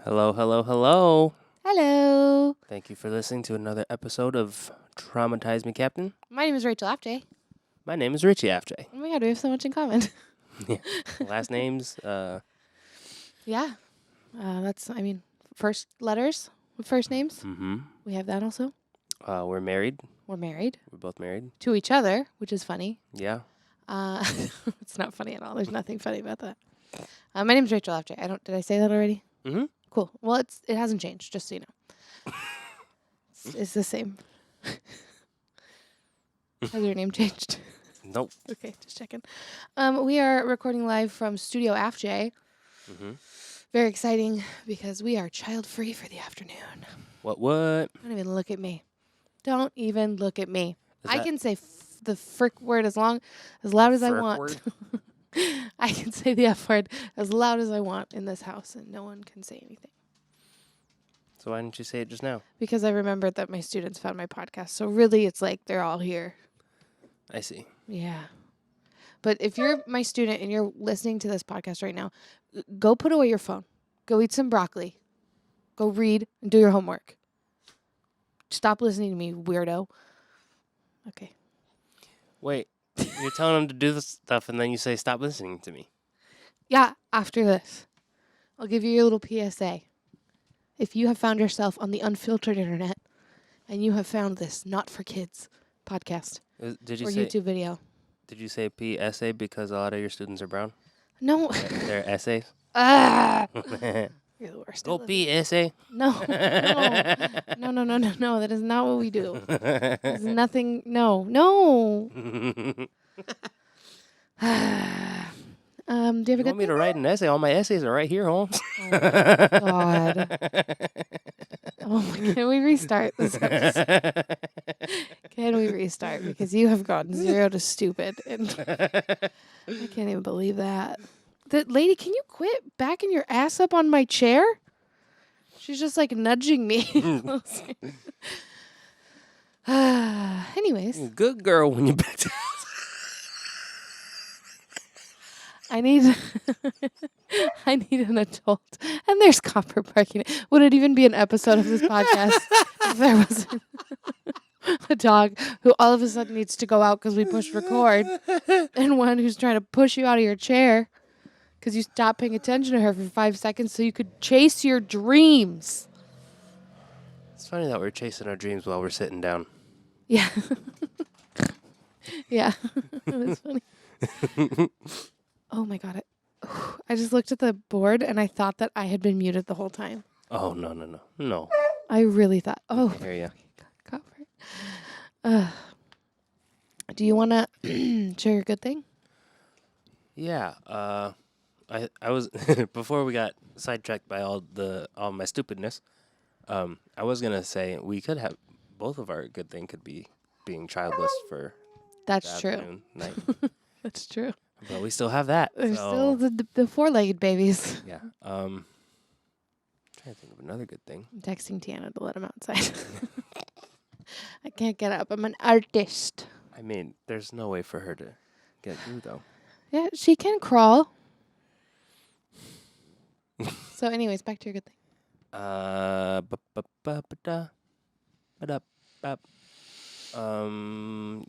Hello, hello, hello. Hello. Thank you for listening to another episode of Traumatize Me, Captain. My name is Rachel Afjay. My name is Richie After. Oh my god, we have so much in common. Last names, Yeah. First letters with first names. mm-hmm. We have that also. We're married. We're married We're both married. to each other, which is funny. Yeah. It's not funny at all. There's nothing funny about that. My name is Rachel Afjay. Did I say that already? Mm-hmm. Cool. Well, it hasn't changed, just so you know. It's the same. Has your name changed? Nope. Okay, just checking. We are recording live from Studio Afjay. Mm-hmm. Very exciting because we are child-free for the afternoon. What? Don't even look at me. Don't even look at me. Is I that can say the frick word as loud as I frick want. word? I can say the F word as loud as I want in this house, and no one can say anything. So why didn't you say it just now? Because I remembered that my students found my podcast. So really, it's like they're all here. I see. Yeah. But if you're my student and you're listening to this podcast right now, go put away your phone. Go eat some broccoli. Go read and do your homework. Stop listening to me, weirdo. Okay. Wait, you're telling them to do this stuff and then you say stop listening to me. Yeah, after this, I'll give you your little PSA. If you have found yourself on the unfiltered internet and you have found this Not for Kids podcast Did you or say YouTube video. Did you say PSA because a lot of your students are brown? No. They're essays. Ah, you're the worst. I Go love you. PSA. No. No. That is not what we do. There's nothing. No. Do you have a You good want me to write an essay? All my essays are right here, Holmes. God. Oh my, can we restart this episode? Can we restart? Because you have gone 0 to stupid. And I can't even believe that. Lady, can you quit backing your ass up on my chair? She's just like nudging me. Anyways, Good girl when you back to I need an adult. And there's copper parking. Would it even be an episode of this podcast if there wasn't a dog who all of a sudden needs to go out because we pushed record, and one who's trying to push you out of your chair because you stopped paying attention to her for 5 seconds so you could chase your dreams? It's funny that we're chasing our dreams while we're sitting down. Yeah. Yeah. That's funny. Oh my God. I just looked at the board and I thought that I had been muted the whole time. Oh, no. I really thought. Oh, I hear ya. copper. Do you want to share your good thing? Yeah. I was before we got sidetracked by all my stupidness. I was gonna say we could have both of our good thing could be being childless for That's the true. afternoon, night. That's true. But we still have that. There's so, still the four-legged babies. yeah. Trying to think of another good thing. I'm texting Tiana to let him outside. I can't get up. I'm an artist. I mean, there's no way for her to get through though. Yeah, she can crawl. So anyways, back to your good thing.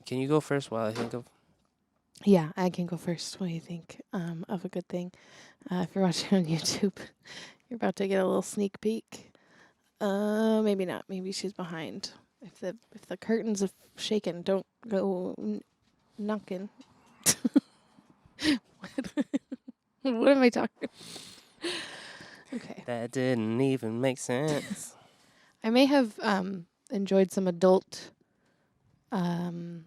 Can you go first while I think of? Yeah, I can go first. What do you think of a good thing? If you're watching on YouTube, you're about to get a little sneak peek. Maybe not. Maybe she's behind. If the curtains are shaken, don't go knocking. What am I talking about? Okay. That didn't even make sense. I may have enjoyed some adult Thank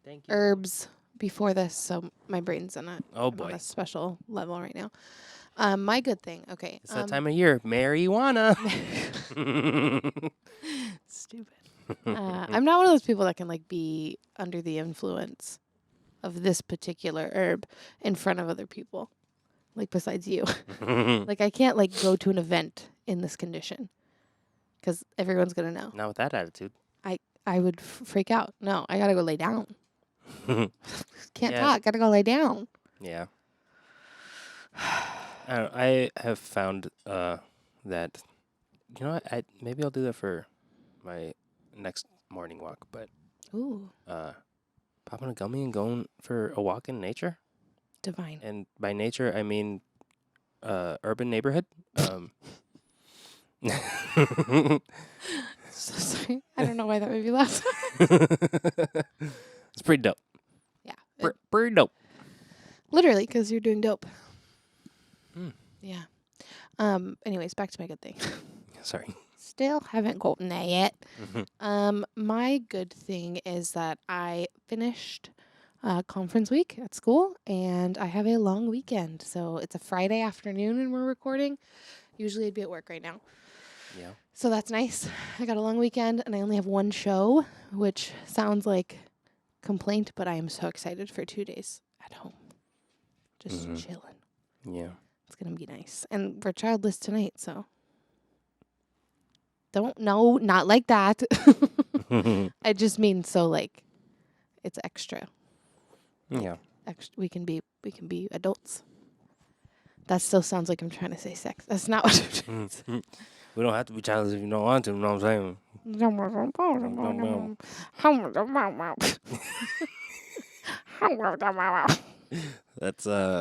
you. herbs before this, so my brain's on Oh I'm on boy. a special level right now. My good thing. Okay. It's that time of year. Marijuana. Stupid. I'm not one of those people that can like be under the influence of this particular herb in front of other people. Like besides you. Like I can't like go to an event in this condition because everyone's going to know. Not with that attitude. I would freak out. No, I got to go lay down. Can't Yeah. talk. Got to go lay down. Yeah. I have found that, you know what, maybe I'll do that for my next morning walk, but Ooh, popping a gummy and going for a walk in nature. divine. And by nature, I mean urban neighborhood. So sorry. I don't know why that made me laugh. It's pretty dope. Yeah. Pretty dope. Literally, because you're doing dope. Hmm. Yeah. Anyways, back to my good thing. Sorry. Still haven't gotten there yet. Mhm. My good thing is that I finished conference week at school, and I have a long weekend. So it's a Friday afternoon, and we're recording. Usually, I'd be at work right now. Yeah. So that's nice. I got a long weekend, and I only have one show, which sounds like complaint, but I am so excited for 2 days at home. Just Mhm. chilling. Yeah. It's going to be nice. And we're childless tonight, so. Not like that. I just mean so like it's extra. Yeah. We can be adults. That still sounds like I'm trying to say sex. That's not what I'm trying to say. We don't have to be childish if you don't want to. You know what I'm saying?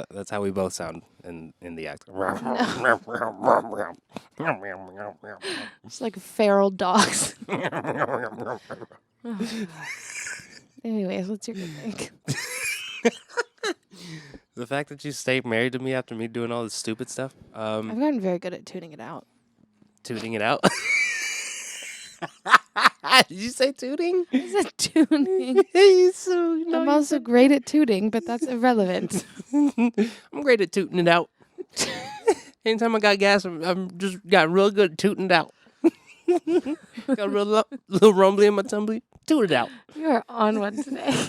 That's how we both sound in the act. It's like feral dogs. Anyways, what's your good thing? The fact that you stayed married to me after me doing all this stupid stuff, I've gotten very good at tuning it out. tooting it out. Did you say tooting? I said tuning. I'm also great at tooting, but that's irrelevant. I'm great at tooting it out. Anytime I got gas, I'm just got real good at tooting it out. Got a real little rumbly in my tumbly. Toot it out. You are on one today.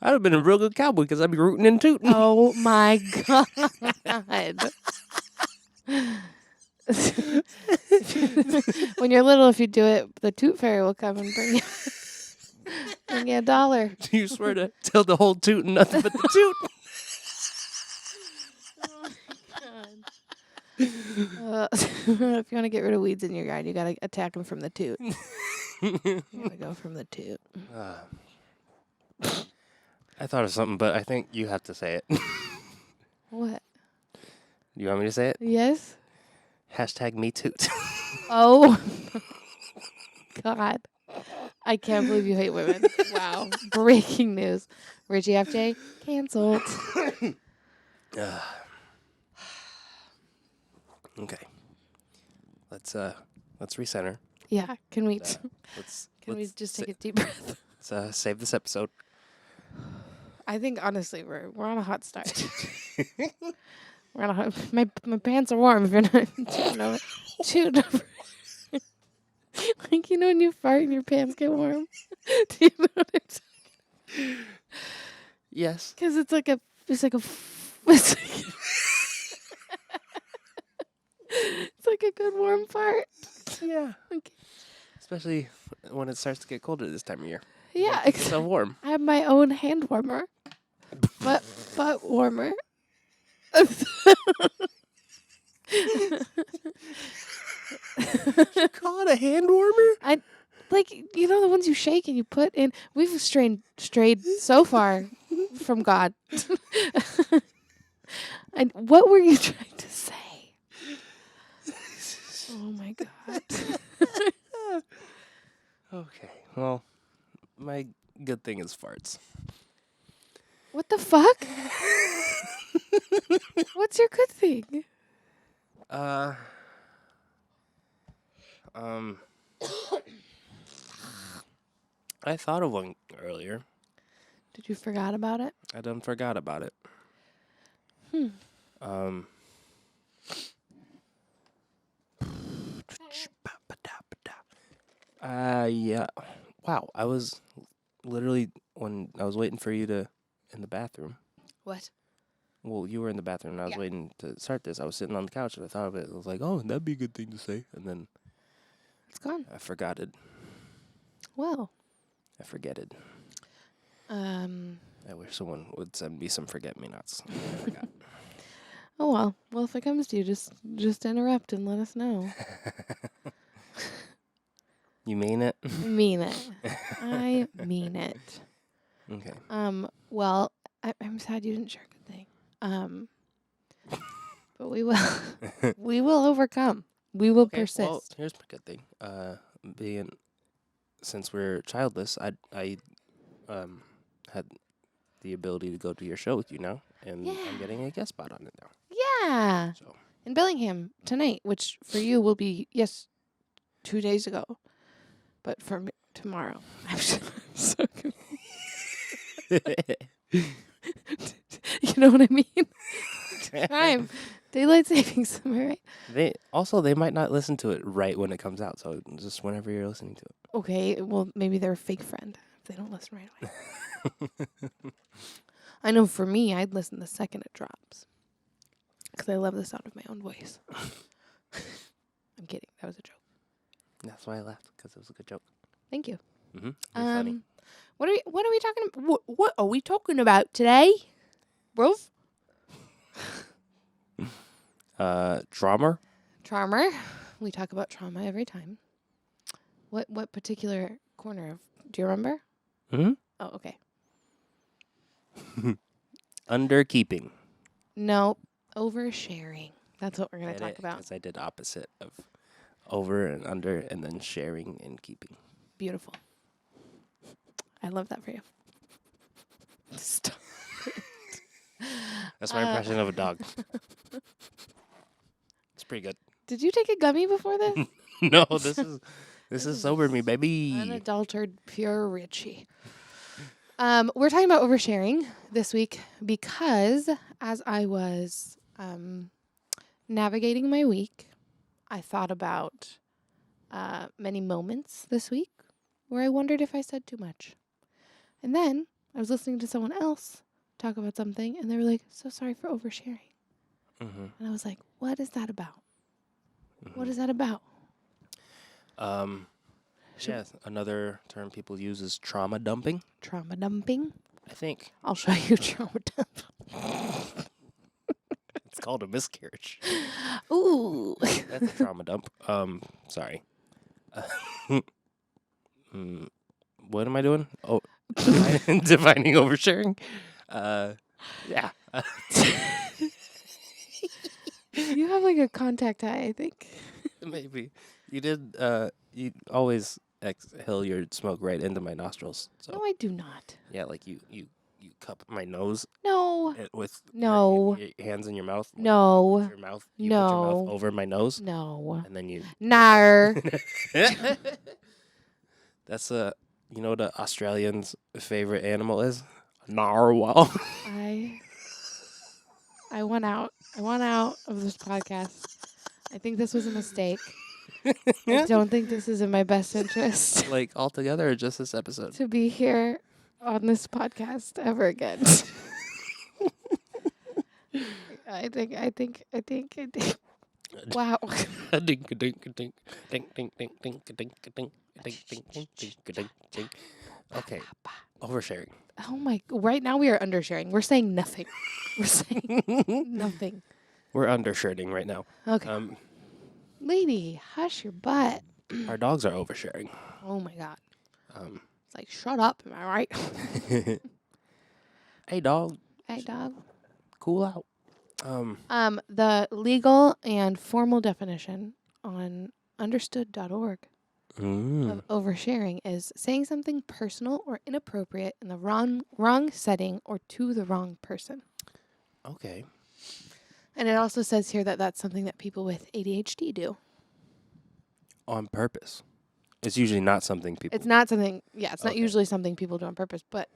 I'd have been a real good cowboy because I'd be rooting and tooting. Oh my God. When you're little, if you do it, the toot fairy will come and bring you $1. You swear to tell the whole toot and nothing but the toot. If you want to get rid of weeds in your yard, you got to attack them from the toot. You got to go from the toot. I thought of something, but I think you have to say it. What? You want me to say it? Yes? Hashtag me toot. Oh, God. I can't believe you hate women. Wow. Breaking news. Richie FJ, canceled. Okay. Let's recenter. Yeah. Can we Let's just take a deep breath? let's save this episode. I think honestly we're on a hot start. We're on a hot. My pants are warm. If you're not tooting over. Like when you fart and your pants get warm. Do you know what I'm saying? Yes. Because it's like a it's like a good warm fart. Yeah. Okay. Especially when it starts to get colder this time of year. Yeah, It's so warm. I have my own hand warmer, butt warmer. You call it a hand warmer? Like the ones you shake and you put in. We've strayed so far from God. And what were you trying to say? Oh my God. Okay. Well, my good thing is farts. What the fuck? What's your good thing? I thought of one earlier. Did you forgot about it? I done forgot about it. Yeah. Wow, I was literally when I was waiting for you in the bathroom. What? Well, you were in the bathroom and I was waiting to start this. I was sitting on the couch and I thought of it. I was like, oh, that'd be a good thing to say. And then It's gone. I forgot it. Well. I forget it. I I wish someone would send me some forget-me-nots. I never got. Oh well. Well, if it comes to you, just interrupt and let us know. You mean it? I mean it. I mean it. Okay. Well, I'm sad you didn't share a good thing. But we will we will overcome. We will persist. Well, here's my good thing. Since we're childless, I had the ability to go to your show with you now, and Yeah. I'm getting a guest spot on it now. Yeah. So In Bellingham tonight, which for you will be 2 days ago. But for me tomorrow. I'm so confused. You know what I mean? Time. Daylight savings, am I right? They might not listen to it right when it comes out, so just whenever you're listening to it. Okay, well maybe they're a fake friend if they don't listen right away. I know for me, I'd listen the second it drops. Because I love the sound of my own voice. I'm kidding. That was a joke. That's why I laughed, because it was a good joke. Thank you. Mm-hmm. You're funny. What are we talking about? What are we talking about today, bro? Trauma? Trauma. We talk about trauma every time. What particular corner of? Do you remember? Mm-hmm. Oh, okay. Underkeeping. No, oversharing. That's what we're gonna talk about. Because I did opposite of over and under, and then sharing and keeping. Beautiful. I love that for you. Stop. That's my impression of a dog. It's pretty good. Did you take a gummy before this? No, this is sober me, baby. Unadulterated, pure Richie. We're talking about oversharing this week because as I was navigating my week, I thought about many moments this week where I wondered if I said too much. And then I was listening to someone else talk about something, and they were like, "So sorry for oversharing." Mm-hmm. And I was like, "What is that about? Mm-hmm. What is that about?" Yes, another term people use is trauma dumping. Trauma dumping. I think I'll show you trauma dump. it's called a miscarriage. Ooh. That's a trauma dump. Sorry. What am I doing? Oh, defining oversharing. Yeah. You have like a contact eye, I think. Maybe you did. You always exhale your smoke right into my nostrils. So No, I do not. yeah, like you cup my nose No. with No. your hands in your mouth. No. With your mouth. You put your mouth No. over my nose, No. and then you. Nar. That's you know what the Australians' favorite animal is? Narwhal. I want out. I want out of this podcast. I think this was a mistake. I don't think this is in my best interest Like altogether, or just this episode? to be here on this podcast ever again. I think. Wow. Dink a dink a dink dink dink dink dink a dink a dink a dink dink dink dink a dink dink. Okay, oversharing. Oh my! Right now we are undersharing. We're saying nothing. We're saying nothing. We're undershirting right now. Okay. Lady, hush your butt. Our dogs are oversharing. Oh my god. It's like, shut up. Am I right? Hey, dog. Hey, dog. Cool out. The legal and formal definition on understood.org of oversharing is saying something personal or inappropriate in the wrong setting or to the wrong person. Okay. And it also says here that that's something that people with ADHD do. On purpose. It's usually not something people. It's not something. Yeah, it's not Okay. usually something people do on purpose. But,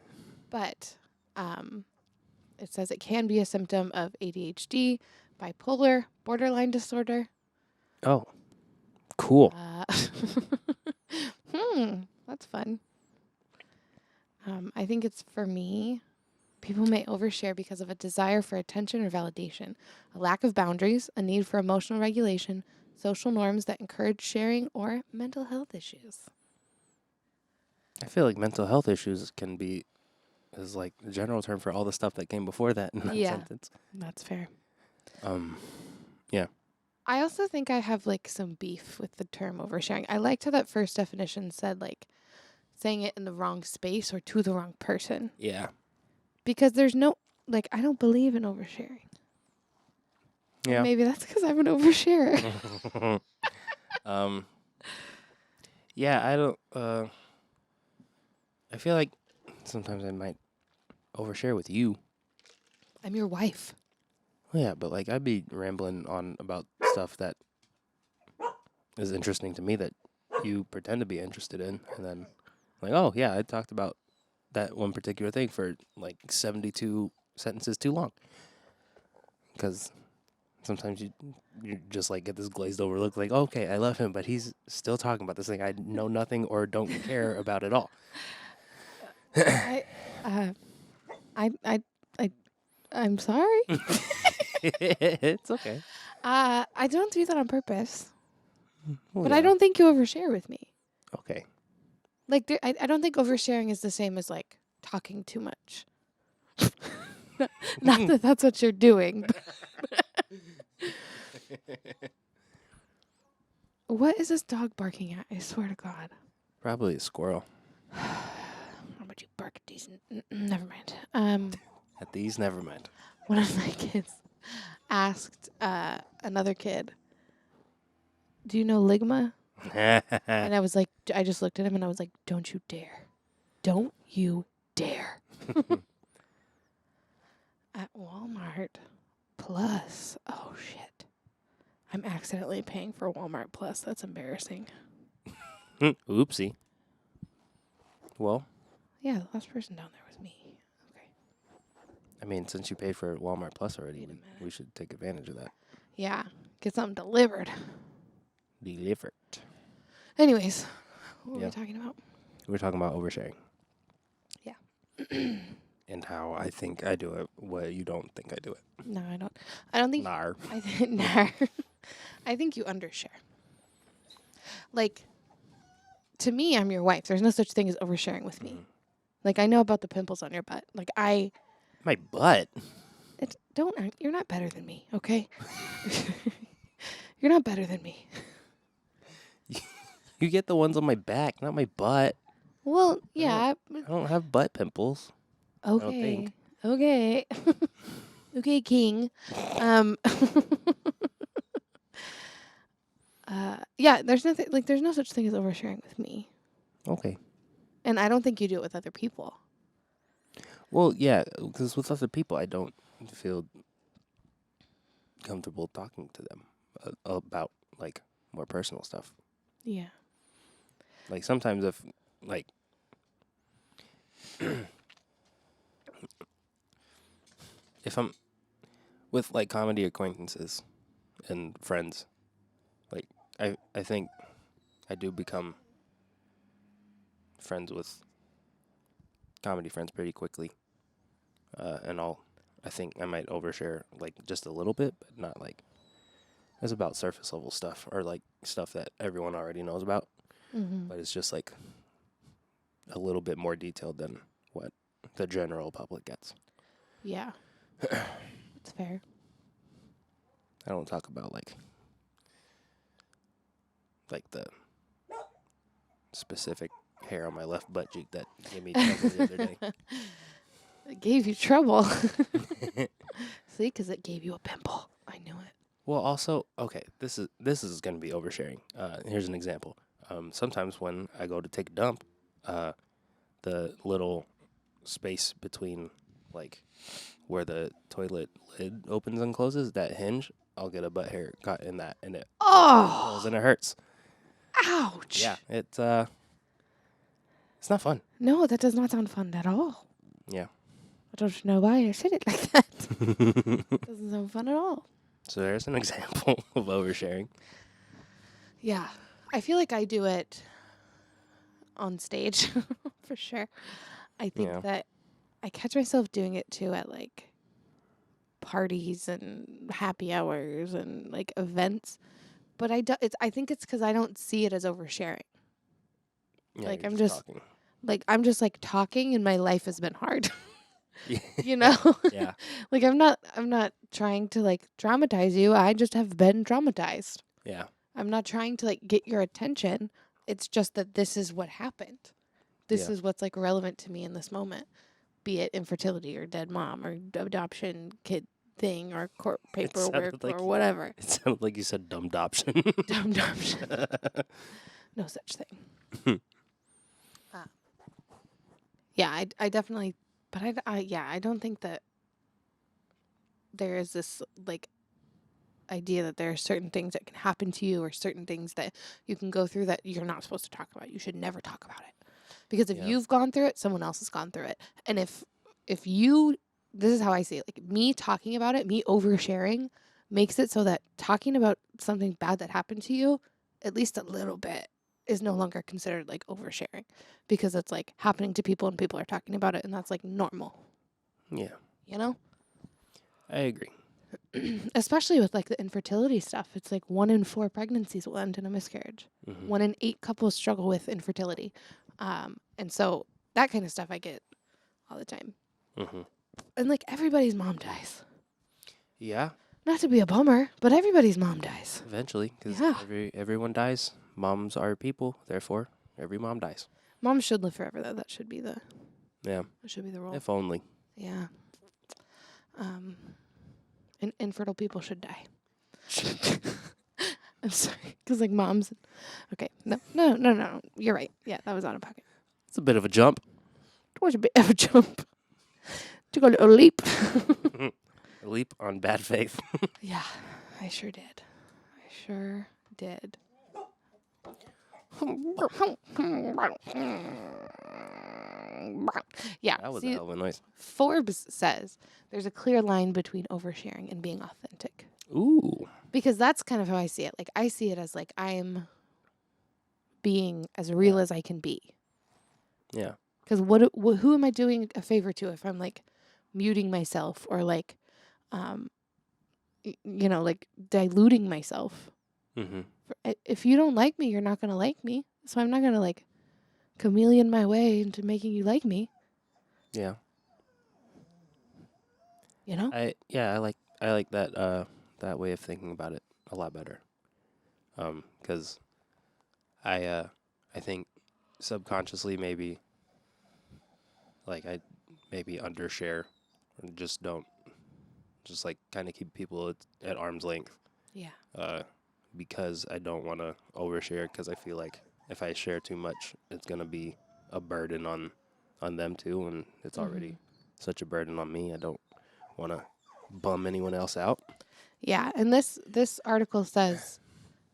it says it can be a symptom of ADHD, bipolar, borderline disorder. Oh, cool. That's fun. I think it's for me. People may overshare because of a desire for attention or validation, a lack of boundaries, a need for emotional regulation, social norms that encourage sharing, or mental health issues. I feel like mental health issues can be is like the general term for all the stuff that came before that in that Yeah. sentence. That's fair. Yeah. I also think I have like some beef with the term oversharing. I liked how that first definition said like saying it in the wrong space or to the wrong person. Yeah. Because there's no, like, I don't believe in oversharing. Or Yeah. maybe that's because I'm an oversharer. Yeah, I don't, I feel like sometimes I might overshare with you. I'm your wife. Well, yeah, but like I'd be rambling on about stuff that is interesting to me that you pretend to be interested in, and then like, oh yeah, I talked about that one particular thing for like 72 sentences too long. Because sometimes you just like get this glazed over look, like, okay, I love him, but he's still talking about this thing I know nothing or don't care about at all. I, I'm sorry. It's okay. I don't do that on purpose. Well, But yeah. I don't think you overshare with me. Okay. Like, I don't think oversharing is the same as like talking too much. Not that that's what you're doing. What is this dog barking at? I swear to God. Probably a squirrel. How about you bark at these? Never mind. At these, never mind. One of my kids asked another kid, "Do you know Ligma?" And I was like, I just looked at him and I was like, "Don't you dare. Don't you dare." At Walmart Plus. Oh, shit. I'm accidentally paying for Walmart Plus. That's embarrassing. Oopsie. Well, Yeah, the last person down there was me. Okay. I mean, since you paid for Walmart Plus already, Wait a minute. we should take advantage of that. Yeah, get something delivered. Delivered. Anyways, what were Yeah. we talking about? We're talking about oversharing. Yeah. And how I think I do it, what you don't think I do it. No, I don't. I don't think. Nar. I think. Nah. I think you undershare. Like, to me, I'm your wife. There's no such thing as oversharing with me. Like, I know about the pimples on your butt. Like, My butt. You're not better than me, okay? You're not better than me. You get the ones on my back, not my butt. Well, yeah. I don't have butt pimples. don't Okay. think. Okay. Okay, King. Um. Yeah. There's nothing. Like, there's no such thing as oversharing with me, Okay. and I don't think you do it with other people. Well, yeah, because with other people, I don't feel comfortable talking to them about, like, more personal stuff. Yeah. Like, sometimes if, like, if I'm with, like, comedy acquaintances and friends, like, I think I do become friends with comedy friends pretty quickly. And I think I might overshare, like, just a little bit, but not, like, it's about surface level stuff or, like, stuff that everyone already knows about. Mm-hmm. But it's just, like, a little bit more detailed than what the general public gets. Yeah. That's fair. I don't talk about, like the specific hair on my left butt cheek that gave me trouble the other day. It gave you trouble. See, because it gave you a pimple. I knew it. Well, also, okay, this is going to be oversharing. Here's an example. Sometimes when I go to take a dump, the little space between, like, where the toilet lid opens and closes, that hinge, I'll get a butt hair caught in that, and it pulls and it hurts. Ouch. Yeah, it's not fun. No, that does not sound fun at all. Yeah. I don't know why I said it like that. Doesn't sound fun at all. So there's an example of oversharing. Yeah. I feel like I do it on stage for sure. I think that I catch myself doing it too at like parties and happy hours and like events. But I think it's because I don't see it as oversharing. Yeah, Like, you're I'm just talking. like, I'm just like talking and my life has been hard. You know? Yeah. Like I'm not trying to like traumatize you. I just have been traumatized. Yeah. I'm not trying to like get your attention. It's just that this is what happened. This Yeah. is what's like relevant to me in this moment. Be it infertility or dead mom or adoption kid thing or court paperwork or whatever. It sounded like you said dumb adoption. Dumb adoption. No such thing. Yeah, I definitely, but I don't think that there is this like idea that there are certain things that can happen to you or certain things that you can go through that you're not supposed to talk about. You should never talk about it. Because if Yeah. you've gone through it, someone else has gone through it. And if you this is how I see it. Like me talking about it, me oversharing makes it so that talking about something bad that happened to you, at least a little bit, is no longer considered like oversharing because it's like happening to people and people are talking about it and that's like normal. Yeah. You know? I agree. Especially with like the infertility stuff. It's like 1 in 4 pregnancies will end in a miscarriage. 1 in 8 couples struggle with infertility. And so that kind of stuff I get all the time. And like everybody's mom dies. Yeah. Not to be a bummer, but everybody's mom dies. Eventually, because Yeah. everyone dies. Moms are people, therefore every mom dies. Moms should live forever though. That should be the Yeah. that should be the rule. If only. Yeah. And infertile people should die. I'm sorry, because like moms. Okay, no. You're right. Yeah, that was out of pocket. It's a bit of a jump. It was a bit of a jump. Took a little leap. A leap on bad faith. Yeah, I sure did. Yeah, That was see, a hell of a noise. Forbes says there's a clear line between oversharing and being authentic. Ooh. Because that's kind of how I see it. Like I see it as like I'm being as real as I can be. Yeah. Because who am I doing a favor to if I'm like muting myself or like, like diluting myself? Mm-hmm. If you don't like me, you're not gonna like me. So I'm not gonna like chameleon my way into making you like me. Yeah. You know? I like that way of thinking about it a lot better. 'Cause I think subconsciously maybe like I maybe undershare and just don't just like kind of keep people at arm's length. Yeah. Because I don't want to overshare because I feel like if I share too much, it's going to be a burden on them too, and it's already such a burden on me. I don't want to bum anyone else out. Yeah, and this article says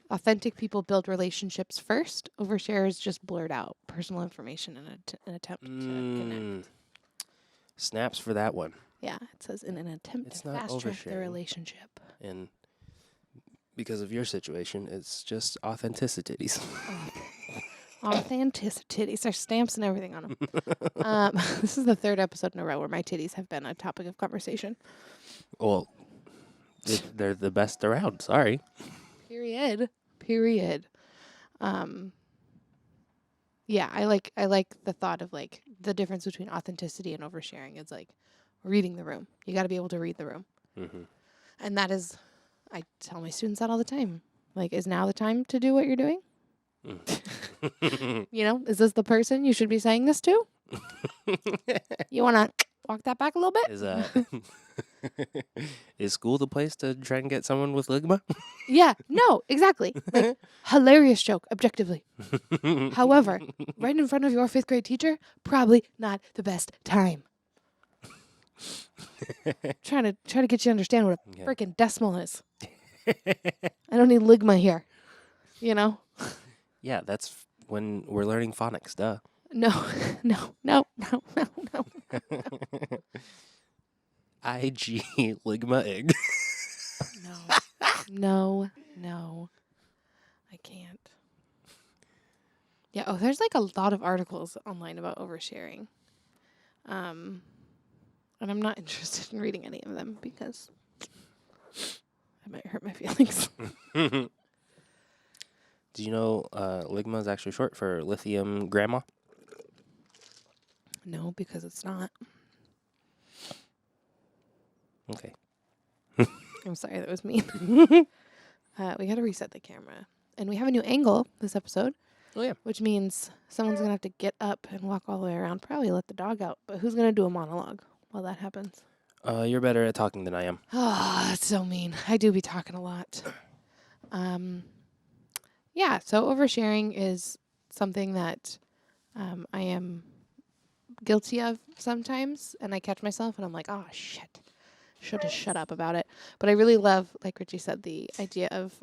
authentic people build relationships first. Overshares just blurt out personal information in an attempt to connect. Snaps for that one. Yeah, it says in an attempt It's to not fast track the oversharing. relationship. And because of your situation, it's just authenticities. Authenticity. There's stamps and everything on them. This is the 3rd episode in a row where my titties have been a topic of conversation. Well, they're the best around. Sorry. Period. Yeah, I like the thought of like the difference between authenticity and oversharing is like reading the room. You got to be able to read the room. And that is, I tell my students that all the time. Like, is now the time to do what you're doing? Is this the person you should be saying this to? You want to walk that back a little bit? Is school the place to try and get someone with ligma? Yeah, no, exactly. Like, hilarious joke, objectively. However, right in front of your 5th grade teacher, probably not the best time. Trying to get you to understand what a freaking decimal is. I don't need ligma here. Yeah, that's when we're learning phonics, duh. No. IG ligma egg. No. I can't. Yeah, there's like a lot of articles online about oversharing. And I'm not interested in reading any of them because it might hurt my feelings. Do you know ligma is actually short for lithium grandma? No, because it's not. Okay. I'm sorry, that was mean. We got to reset the camera. And we have a new angle this episode. Oh, yeah. Which means someone's going to have to get up and walk all the way around. Probably let the dog out. But who's going to do a monologue while that happens? You're better at talking than I am. Oh, that's so mean. I do be talking a lot. Yeah, so oversharing is something that I am guilty of sometimes. And I catch myself and I'm like, oh, shit. Should have shut up about it. But I really love, like Richie said, the idea of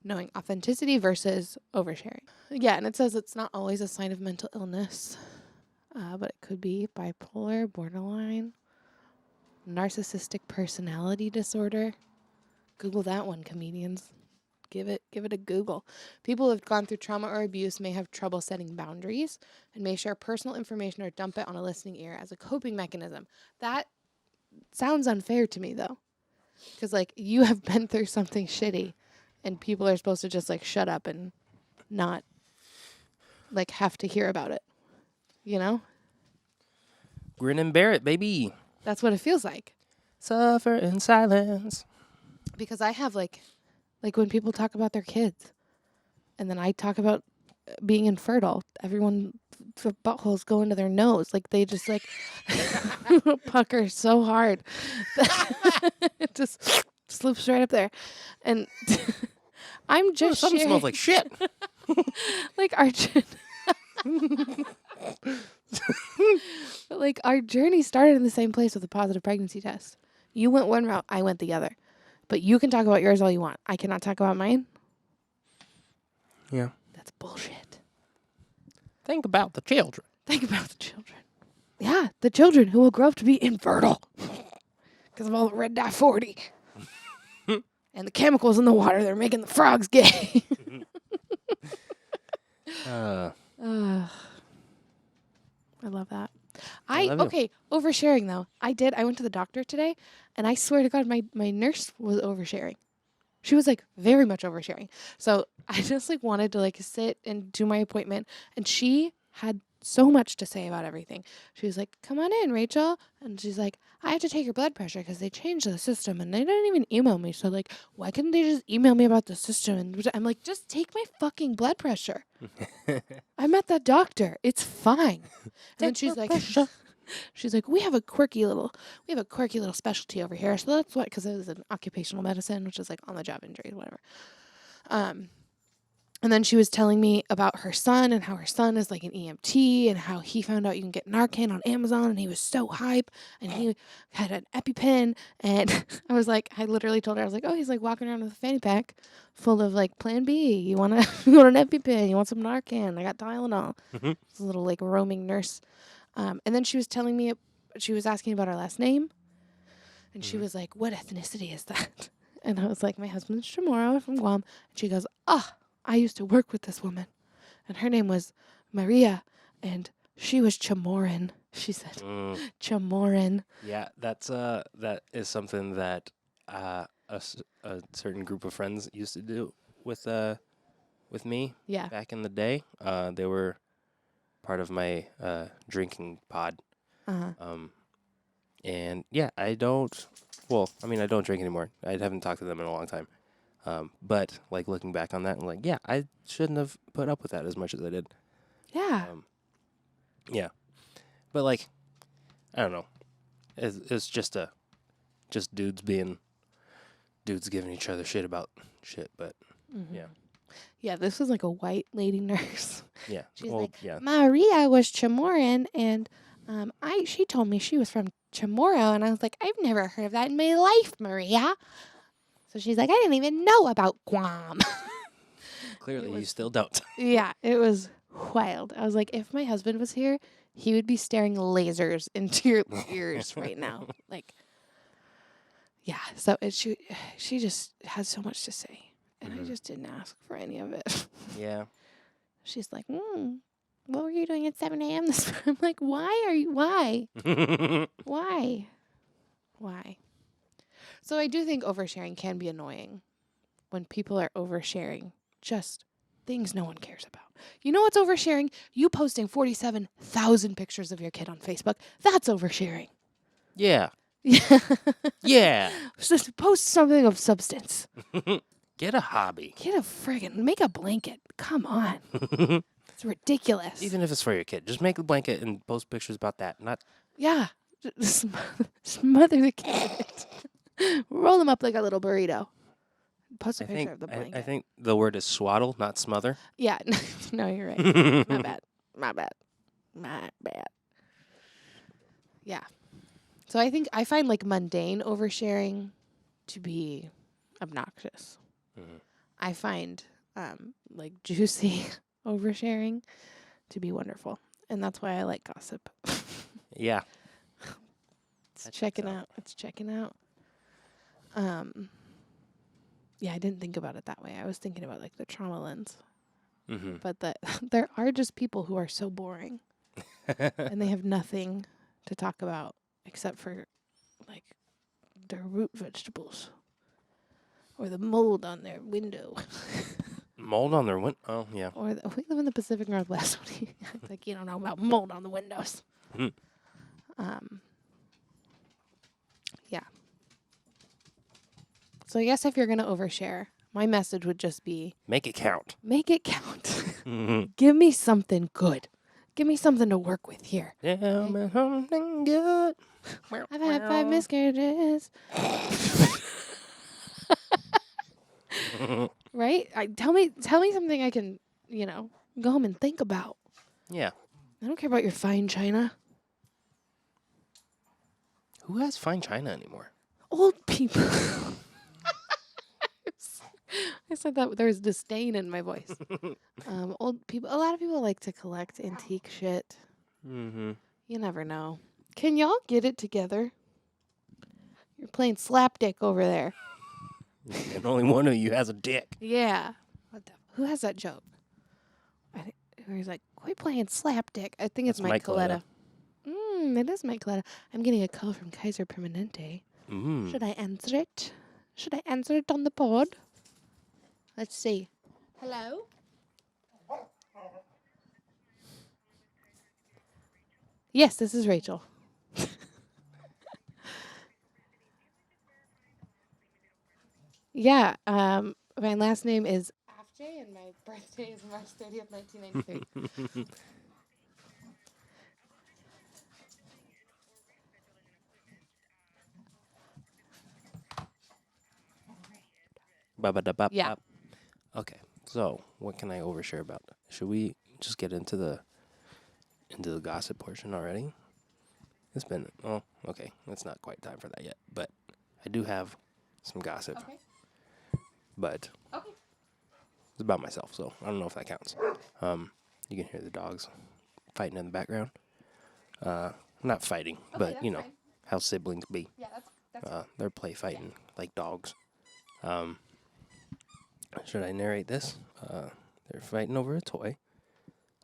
knowing authenticity versus oversharing. Yeah, and it says it's not always a sign of mental illness, but it could be bipolar, borderline, narcissistic personality disorder. Google that one, comedians. Give it a Google. People who have gone through trauma or abuse may have trouble setting boundaries and may share personal information or dump it on a listening ear as a coping mechanism. That sounds unfair to me, though, because, like, you have been through something shitty, and people are supposed to just, like, shut up and not, like, have to hear about it, you know? Grin and bear it, baby. That's what it feels like. Suffer in silence. Because I have, like when people talk about their kids, and then I talk about being infertile, everyone, the buttholes go into their nose. Like, they just, like, pucker so hard. It just slips right up there. And I'm just something smells like shit. like but like our journey started in the same place with a positive pregnancy test. You went one route, I went the other. But you can talk about yours all you want. I cannot talk about mine. Yeah. That's bullshit. Think about the children. Think about the children. Yeah, the children who will grow up to be infertile because of all the red dye 40 and the chemicals in the water that are making the frogs gay. I love that. Okay, oversharing though. I went to the doctor today, and I swear to God, my nurse was oversharing. She was, like, very much oversharing. So I just, like, wanted to, like, sit and do my appointment, and she had so much to say about everything. She was like, come on in, Rachel. And she's like, I have to take your blood pressure because they changed the system, and they didn't even email me. So, like, why couldn't they just email me about the system? And I'm like, just take my fucking blood pressure. I'm at the doctor. It's fine. And then she's like, she's like, we have a quirky little specialty over here. So that's what, because it was an occupational medicine, which is like on the job injury, whatever. And then she was telling me about her son and how her son is like an EMT and how he found out you can get Narcan on Amazon, and he was so hype, and he had an EpiPen. And I literally told her, I was like, oh, he's like walking around with a fanny pack full of like Plan B. You want an EpiPen? You want some Narcan? I got Tylenol. It's a little like roaming nurse. And then she was telling me, she was asking about our last name. And she was like, what ethnicity is that? And I was like, my husband's Chamorro from Guam. And she goes, I used to work with this woman, and her name was Maria, and she was Chamoran. She said, Chamoran. Yeah, that is something that a certain group of friends used to do with me. Yeah. Back in the day. They were part of my drinking pod. And yeah, I don't drink anymore. I haven't talked to them in a long time. But like looking back on that, I'm like, yeah, I shouldn't have put up with that as much as I did. Yeah. Yeah. But like, I don't know. It's just dudes giving each other shit about shit. But yeah. Yeah, this was like a white lady nurse. Yeah. She's Maria was Chamorran, and she told me she was from Chamorro, and I was like, I've never heard of that in my life, Maria. So she's like, I didn't even know about Guam. Clearly, you still don't. Yeah, it was wild. I was like, if my husband was here, he would be staring lasers into your ears right now. Like, yeah. So she just had so much to say, and I just didn't ask for any of it. Yeah. She's like, what were you doing at 7 a.m. this morning? I'm like, why? Why? So I do think oversharing can be annoying when people are oversharing just things no one cares about. You know what's oversharing? You posting 47,000 pictures of your kid on Facebook. That's oversharing. Yeah. Yeah. Yeah. Just post something of substance. Get a hobby. Get a friggin' make a blanket. Come on. It's ridiculous. Even if it's for your kid, just make a blanket and post pictures about that. Not Yeah. Smother the kid in it. Roll them up like a little burrito. Post a picture of the blanket. I think the word is swaddle, not smother. Yeah. No, you're right. My bad. My bad. My bad. Yeah. So I find like mundane oversharing to be obnoxious. Mhm. I find like juicy oversharing to be wonderful. And that's why I like gossip. Yeah. It's I think checking so. out. It's checking out. Yeah, I didn't think about it that way. I was thinking about like the trauma lens. Mm-hmm. But there are just people who are so boring and they have nothing to talk about except for like their root vegetables or the mold on their window. Mold on their window. Oh, yeah. Or we live in the Pacific Northwest. It's like, you don't know about mold on the windows. Mhm. Yeah. So I guess if you're going to overshare, my message would just be Make it count. make it count. Mm-hmm. Give me something good. Give me something to work with here. Yeah, man, something good. I've had 5 miscarriages. Right? Tell me something I can, go home and think about. Yeah. I don't care about your fine china. Who has fine china anymore? Old people. I said that there was disdain in my voice. Old people. A lot of people like to collect antique shit. Mm-hmm. You never know. Can y'all get it together? You're playing slapdick over there. And only one of you has a dick. Yeah. Who has that joke? Where he's like, quit playing slapdick. I think it's That's Mike Mike Coletta. It is Mike Coletta. I'm getting a call from Kaiser Permanente. Mm. Should I answer it? Should I answer it on the pod? Let's see. Hello? Yes, this is Rachel. Yeah, my last name is Afjay and my birthday is March 30th, 1993. Yeah. Ba-ba-da-bop-bop. Okay, so what can I overshare about? Should we just get into the gossip portion already? It's been okay. It's not quite time for that yet, but I do have some gossip. Okay. But Okay. it's about myself, so I don't know if that counts. You can hear the dogs fighting in the background. Not fighting, but that's you know fine. how siblings be. Yeah, that's They're play fighting like dogs. Should I narrate this? They're fighting over a toy.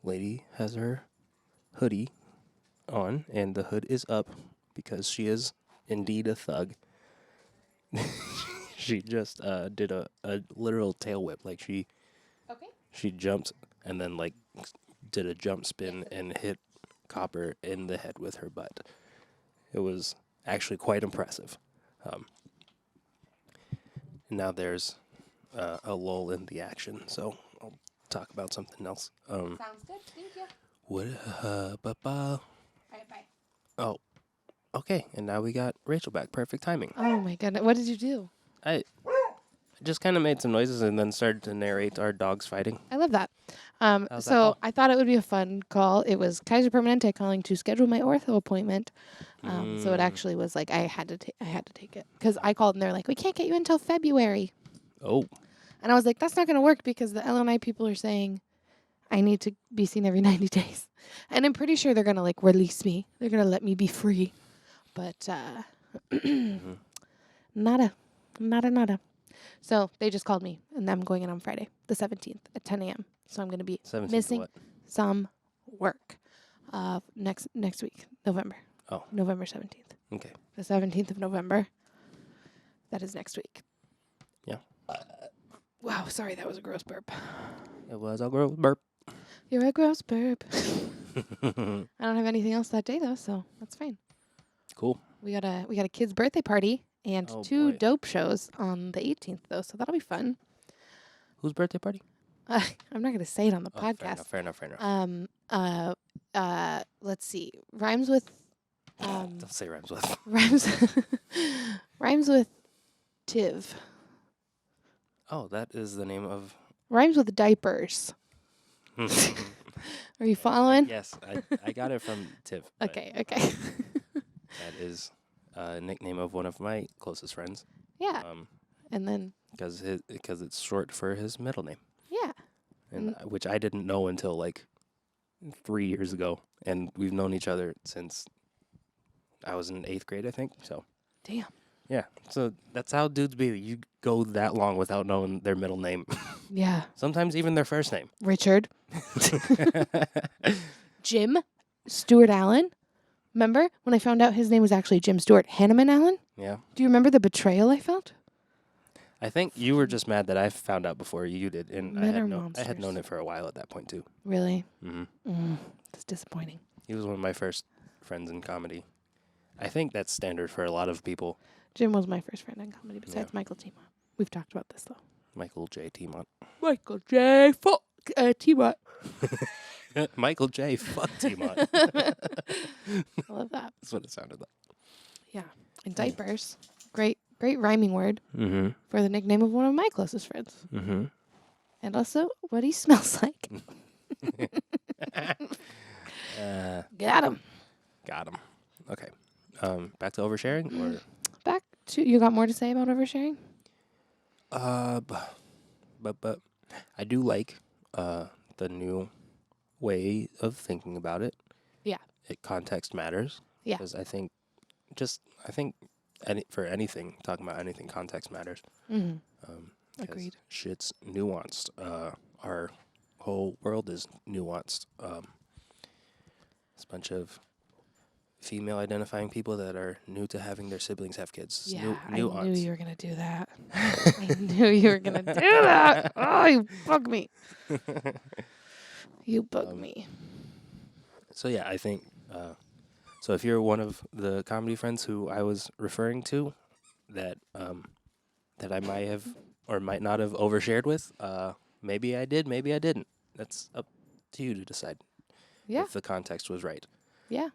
Lady has her hoodie on, and the hood is up because she is indeed a thug. She just did a literal tail whip. Like okay. she jumped and then like did a jump spin and hit Copper in the head with her butt. It was actually quite impressive. Now there's a lull in the action, so I'll talk about something else. Sounds good. Thank you. What? All right, bye. Oh, okay. And now we got Rachel back. Perfect timing. Oh my goodness. What did you do? I just kind of made some noises and then started to narrate our dogs fighting. I love that. How's that So call? I thought it would be a fun call. It was Kaiser Permanente calling to schedule my ortho appointment. So it actually was like I had to take it because I called and they're like, we can't get you until February. Oh. And I was like, that's not going to work because the LNI people are saying I need to be seen every 90 days. And I'm pretty sure they're going to like release me. They're going to let me be free. But nada. So they just called me and I'm going in on Friday, the 17th at 10 a.m. So I'm going to be 17th missing what? some work next week, November. Oh. November 17th. Okay. The 17th of November. That is next week. Yeah. Wow, sorry, that was a gross burp. It was a gross burp. You're a gross burp. I don't have anything else that day, though, so that's fine. Cool. We got a kid's birthday party and Oh, 2 boy. dope shows on the 18th though, so that'll be fun. Whose birthday party? I'm not going to say it on the Oh, podcast. fair enough. Let's see. Rhymes with Don't say rhymes with. rhymes rhymes with Tiv. Oh, that is the name of. Rhymes with diapers. Are you following? Yes, I got it from Tiv. but Okay. That is a nickname of one of my closest friends. Yeah. And then Because it's short for his middle name, yeah. and which I didn't know until like 3 years ago, and we've known each other since I was in 8th grade, I think. So Damn. yeah, so that's how dudes be. You go that long without knowing their middle name. Yeah. Sometimes even their first name. Richard. Jim Stewart Allen. Remember when I found out his name was actually Jim Stewart Hanneman Allen? Yeah. Do you remember the betrayal I felt? I think you were just mad that I found out before you did, and Men are I had monsters. known it for a while at that point too. Really? Mm-hmm. That's disappointing. He was one of my first friends in comedy. I think that's standard for a lot of people. Jim was my first friend in comedy besides Michael Timot. We've talked about this though. Michael J. Timont. Michael J. Timot. Michael J. Fuck Timont. I love that. That's what it sounded like. Yeah. And diapers. Great rhyming word Mm-hmm. for the nickname of one of my closest friends. Mm-hmm. And also what he smells like. Got him. Got him. Okay. Back to oversharing, or Back to you got more to say about oversharing? but I do like the new way of thinking about it. Yeah. Context matters. Yeah. Because I think for anything, talking about anything, context matters. Mm-hmm. 'Cause Agreed. Shit's nuanced. Our whole world is nuanced. It's a bunch of female identifying people that are new to having their siblings have kids. It's Yeah, nuance. I knew you were going to do that. I knew you were going to do that. Oh, you bug me. You bug me. So yeah, I think so if you're one of the comedy friends who I was referring to that that I might have or might not have overshared with, maybe I did, maybe I didn't. That's up to you to decide Yeah, if the context was right. yeah,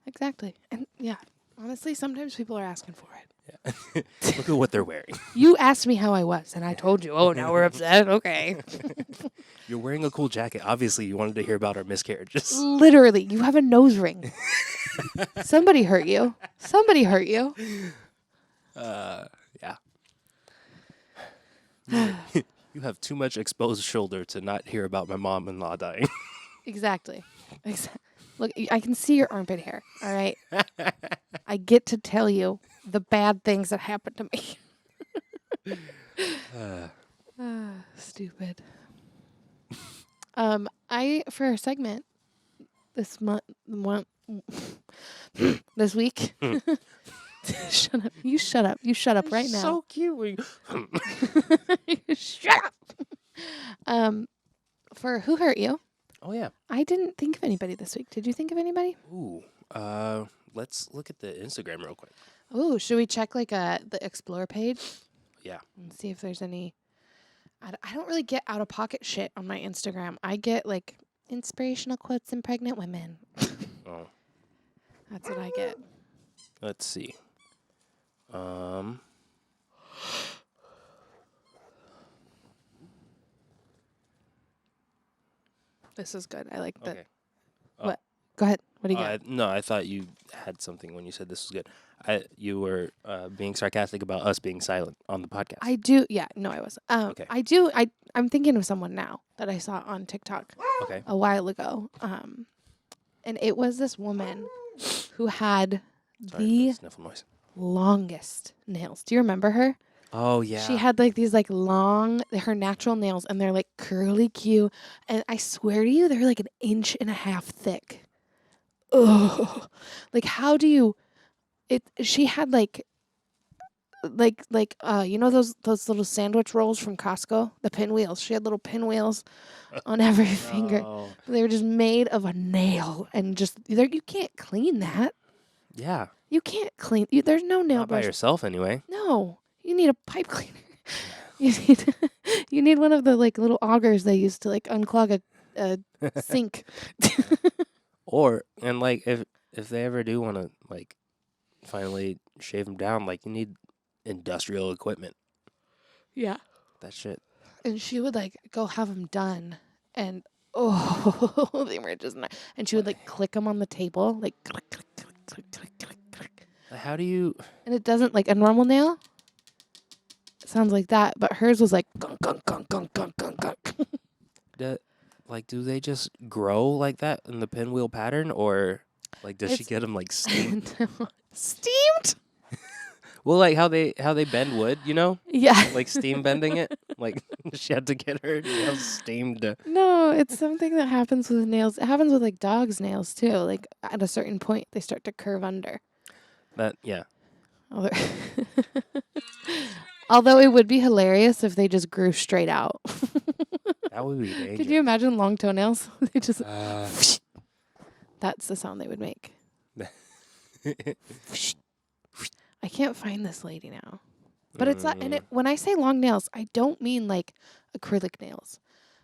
exactly. And yeah, honestly, sometimes people are asking for it. Yeah. Look at what they're wearing. You asked me how I was, and I told you, oh, now we're upset. Okay. You're wearing a cool jacket. Obviously, you wanted to hear about our miscarriages. Literally, you have a nose ring. Somebody hurt you. Somebody hurt you. Yeah. You have too much exposed shoulder to not hear about my mom-in-law dying. Exactly. Look, I can see your armpit hair. All right. I get to tell you the bad things that happened to me. Stupid. For a segment this this week. Shut up. You shut up. You shut up right now. So cute. Shut up. For Who Hurt You? Oh yeah. I didn't think of anybody this week. Did you think of anybody? Ooh. Let's look at the Instagram real quick. Oh, should we check like the Explore page? Yeah. And see if there's any. I don't really get out of pocket shit on my Instagram. I get like inspirational quotes and pregnant women. Oh. That's what I get. Let's see. This is good. I like that. Okay. What? Go ahead. What do you got? No, I thought you had something when you said this was good. You were being sarcastic about us being silent on the podcast. I do. Yeah. No, I wasn't. Okay. I do. I'm thinking of someone now that I saw on TikTok Okay. a while ago. And it was this woman who had Sorry for the the sniffle noise. longest nails. Do you remember her? Oh yeah. She had like these like long, her natural nails, and they're like curly Q. And I swear to you, they're like 1.5 inches thick. Ugh. Like, how do you? She had like you know those little sandwich rolls from Costco, the pinwheels. She had little pinwheels on every finger. Oh. They were just made of a nail, and just you can't clean that. Yeah. You can't clean. There's no nail Not by brush. yourself, anyway. No, you need a pipe cleaner. You need you need one of the like little augers they use to like unclog a sink. And like if they ever do want to like finally shave them down, like you need industrial equipment. Yeah. That shit. And she would like go have them done, and oh, they were just not. And she would like click them on the table, like click, click, click, click, click, click, click. How do you? And it doesn't like a normal nail. It sounds like that, but hers was like gunk, gunk, gunk, gunk, gunk, gunk, gunk. Do they just grow like that in the pinwheel pattern, or like does she get them like steamed? Steamed? Well, like how they bend wood, you know, Yeah. like steam bending it. Like she had to get her nails steamed. No, it's something that happens with nails. It happens with like dogs' nails too. Like at a certain point, they start to curve under. Yeah. Although it would be hilarious if they just grew straight out. That would be dangerous. Could you imagine long toenails? They just. That's the sound they would make. I can't find this lady now. But it's not, and when I say long nails, I don't mean like acrylic nails.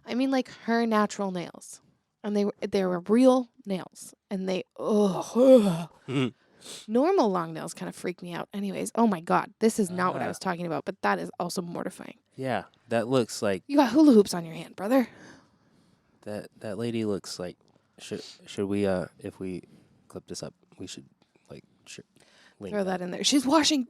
I mean like her natural nails. And they were real nails. And they normal long nails kind of freak me out. Anyways, oh my god, this is not what I was talking about, but that is also mortifying. Yeah, that looks like You got hula hoops on your hand, brother. that lady looks like should we if we clip this up, we should like link Throw that in there. She's washing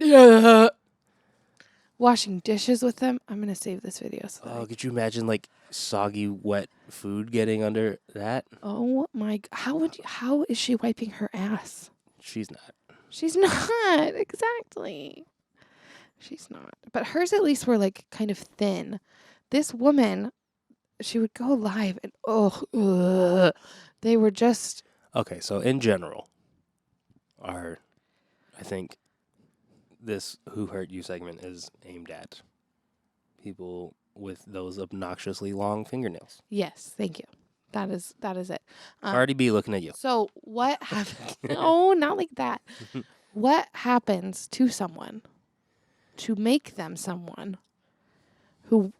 dishes with them. I'm gonna save this video. So could you imagine like soggy, wet food getting under that? oh my! How is she wiping her ass? She's not. She's not exactly. She's not. But hers at least were like kind of thin. This woman, she would go live and they were just Okay. So in general, I think this "Who Hurt You" segment is aimed at people with those obnoxiously long fingernails. yes. Thank you. That is it. Cardi B looking at you. So what happens? No, not like that. What happens to someone to make them someone who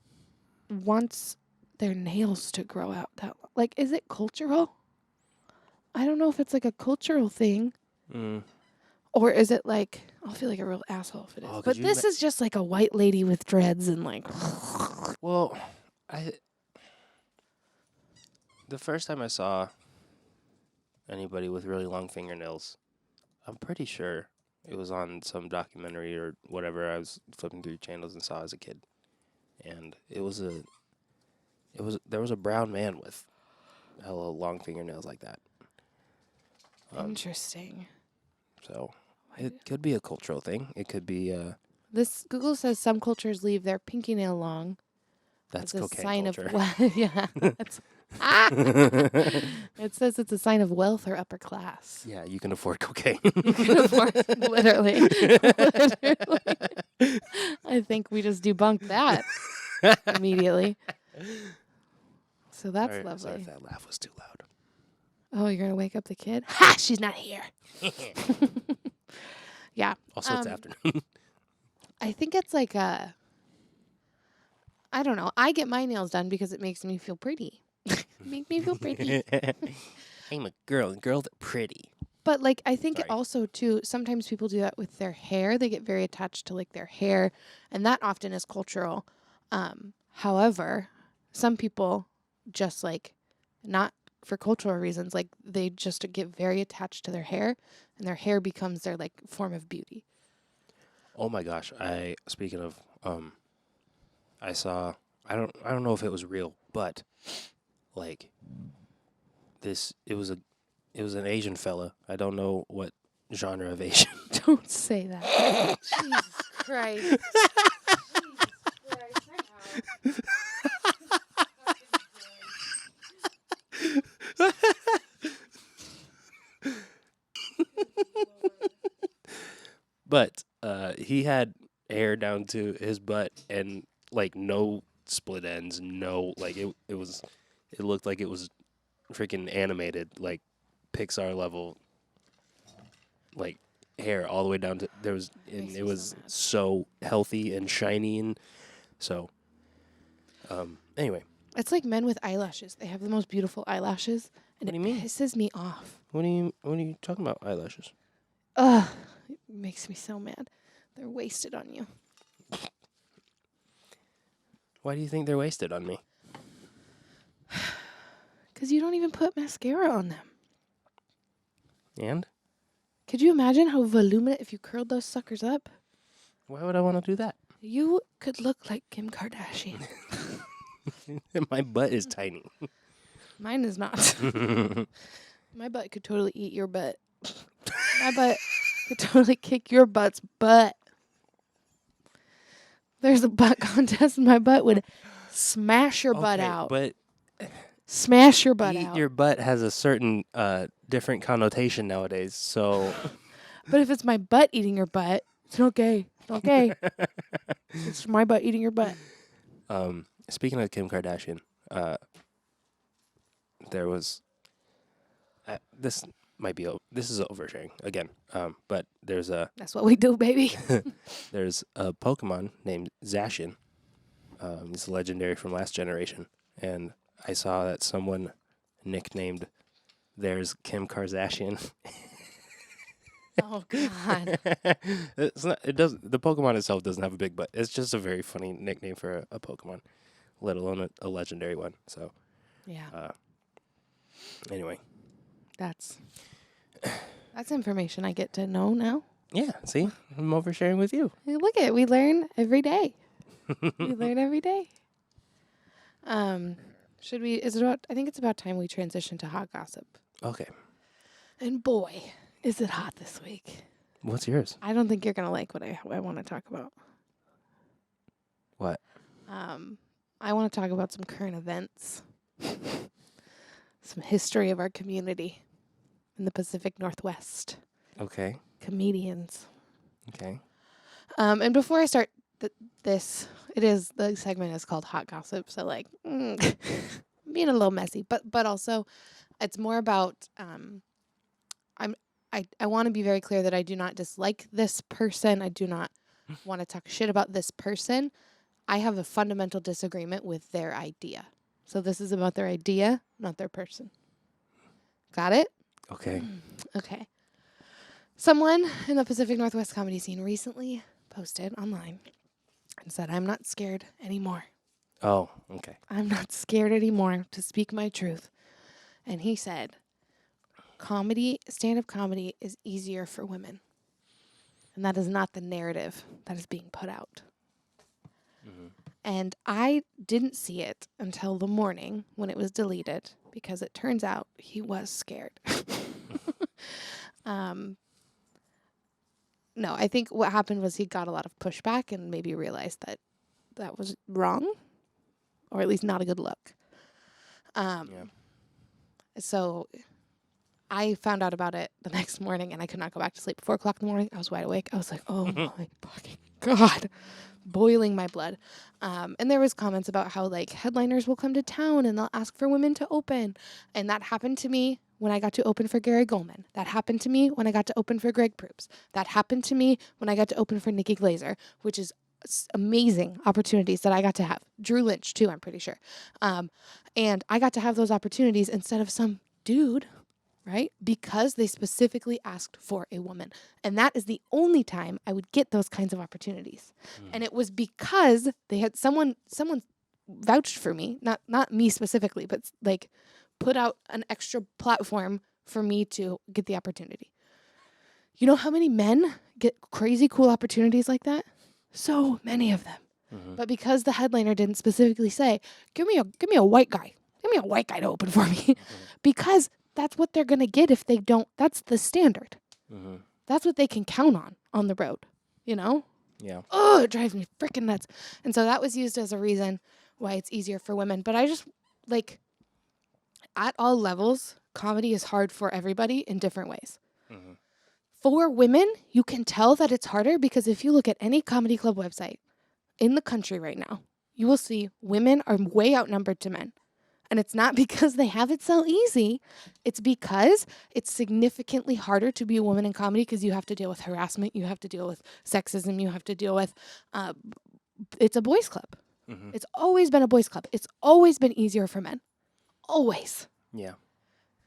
wants their nails to grow out that long? Like, is it cultural? I don't know if it's like a cultural thing. Or is it like, I'll feel like a real asshole if it is. But this is just like a white lady with dreads and like. Well, the first time I saw anybody with really long fingernails, I'm pretty sure it was on some documentary or whatever I was flipping through channels and saw as a kid. And there was a brown man with hella long fingernails like that. Interesting. So it could be a cultural thing. It could be This Google says some cultures leave their pinky nail long. that's as a cocaine sign culture. of yeah. It says it's a sign of wealth or upper class. Yeah, you can afford cocaine. You can afford literally. I think we just debunked that immediately. So that's Sorry lovely. if that laugh was too loud. Oh, you're gonna wake up the kid? Ha! She's not here. Yeah. Also, it's afternoon. I think it's like I don't know. I get my nails done because it makes me feel pretty. Make me feel pretty. I'm a girl, and girls are pretty. But like I think Sorry. also too, sometimes people do that with their hair. They get very attached to like their hair, and that often is cultural. However, some people just like not for cultural reasons, like they just get very attached to their hair, and their hair becomes their like form of beauty. Oh my gosh! Speaking of, I saw. I don't know if it was real, but like this, it was an Asian fella. I don't know what genre of Asian. Don't say that. Jesus Christ. But he had hair down to his butt and like no split ends, no like it looked like it was freaking animated, like Pixar level, like hair all the way down to and Makes it me was so mad. so healthy and shiny, and so anyway, It's like men with eyelashes. They have the most beautiful eyelashes, and what do it you mean? pisses me off. What are you talking about eyelashes? Ugh, it makes me so mad. They're wasted on you. Why do you think they're wasted on me? Because you don't even put mascara on them. And Could you imagine how voluminous if you curled those suckers up? why would I want to do that? You could look like Kim Kardashian. My butt is tiny. Mine is not. My butt could totally eat your butt. My butt could totally kick your butt's butt. There's a butt contest, and my butt would smash your butt out. But Smash your butt eat out. your butt has a certain different connotation nowadays. So But if it's my butt eating your butt, it's not gay. It's not gay. It's my butt eating your butt. speaking of Kim Kardashian, there was this is oversharing again. But there's That's what we do, baby. there's a Pokemon named Zacian. He's legendary from last generation, and I saw that someone nicknamed theirs Kim Kardashian. Oh, God. It's not. It does. The Pokemon itself doesn't have a big butt. It's just a very funny nickname for a Pokemon, let alone a legendary one. So Yeah. anyway, That's information I get to know now. yeah. See, I'm oversharing with you. Hey, look at it. We learn every day. We learn every day. Should we? I think it's about time we transition to hot gossip. Okay. And boy, is it hot this week. What's yours? I don't think you're gonna like what I want to talk about. What? I want to talk about some current events, some history of our community in the Pacific Northwest. Okay. Comedians. Okay. And before I start the segment is called Hot Gossip, so like being a little messy, but also it's more about I want to be very clear that I do not dislike this person. I do not want to talk shit about this person. I have a fundamental disagreement with their idea. So this is about their idea, not their person. Got it? Okay. Okay. Someone in the Pacific Northwest comedy scene recently posted online and said, "I'm not scared anymore. Oh, okay. I'm not scared anymore to speak my truth." And he said, stand-up comedy is easier for women. And that is not the narrative that is being put out. Mm-hmm. And I didn't see it until the morning when it was deleted because it turns out he was scared. No, I think what happened was he got a lot of pushback and maybe realized that that was wrong, or at least not a good look. Yeah. So I found out about it the next morning, and I could not go back to sleep. 4 o'clock in the morning, I was wide awake. I was like, oh my fucking God, boiling my blood. And there was comments about how like headliners will come to town and they'll ask for women to open. And that happened to me when I got to open for Gary Goldman. That happened to me when I got to open for Greg Proops. That happened to me when I got to open for Nikki Glazer, which is amazing opportunities that I got to have. Drew Lynch too, I'm pretty sure. And I got to have those opportunities instead of some dude, right? Because they specifically asked for a woman. And that is the only time I would get those kinds of opportunities. And it was because they had someone vouched for me, not me specifically, but like put out an extra platform for me to get the opportunity. You know how many men get crazy cool opportunities like that? So many of them. Mm-hmm. But because the headliner didn't specifically say, give me a white guy. Give me a white guy to open for me. Because that's what they're going to get if they don't. That's the standard. Mm-hmm. That's what they can count on the road, you know? Yeah. Oh, it drives me freaking nuts. And so that was used as a reason why it's easier for women. But I just, like, at all levels, comedy is hard for everybody in different ways. Mm-hmm. For women, you can tell that it's harder because if you look at any comedy club website in the country right now, you will see women are way outnumbered to men. And it's not because they have it so easy. It's because it's significantly harder to be a woman in comedy because you have to deal with harassment, you have to deal with sexism, you have to deal with it's a boys' club. Mm-hmm. It's always been a boys' club. It's always been easier for men. Always. Yeah.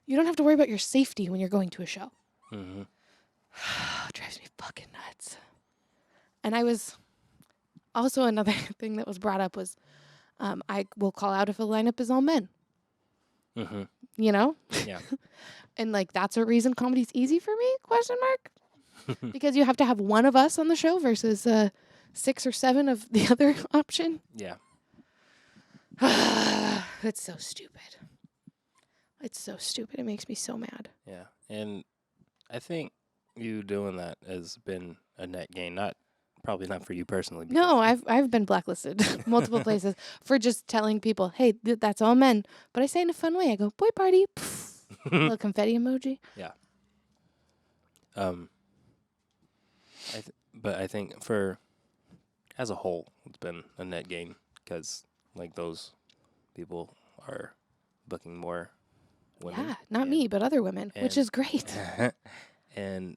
You don't have to worry about your safety when you're going to a show. Mm-hmm. It drives me fucking nuts. And I was also another thing that was brought up was I will call out if a lineup is all men. Mm-hmm. You know? Yeah. And like that's a reason comedy's easy for me? Question mark. Because you have to have one of us on the show versus 6 or 7 of the other option. Yeah. It's so stupid. It's so stupid. It makes me so mad. Yeah. And I think you doing that has been a net gain. Probably not for you personally. No, I've been blacklisted multiple places for just telling people, "Hey, that's all men." But I say in a fun way. I go, "Boy party," little confetti emoji. Yeah. But I think for as a whole, it's been a net gain because like those people are booking more women. Yeah, not me, but other women, which is great. And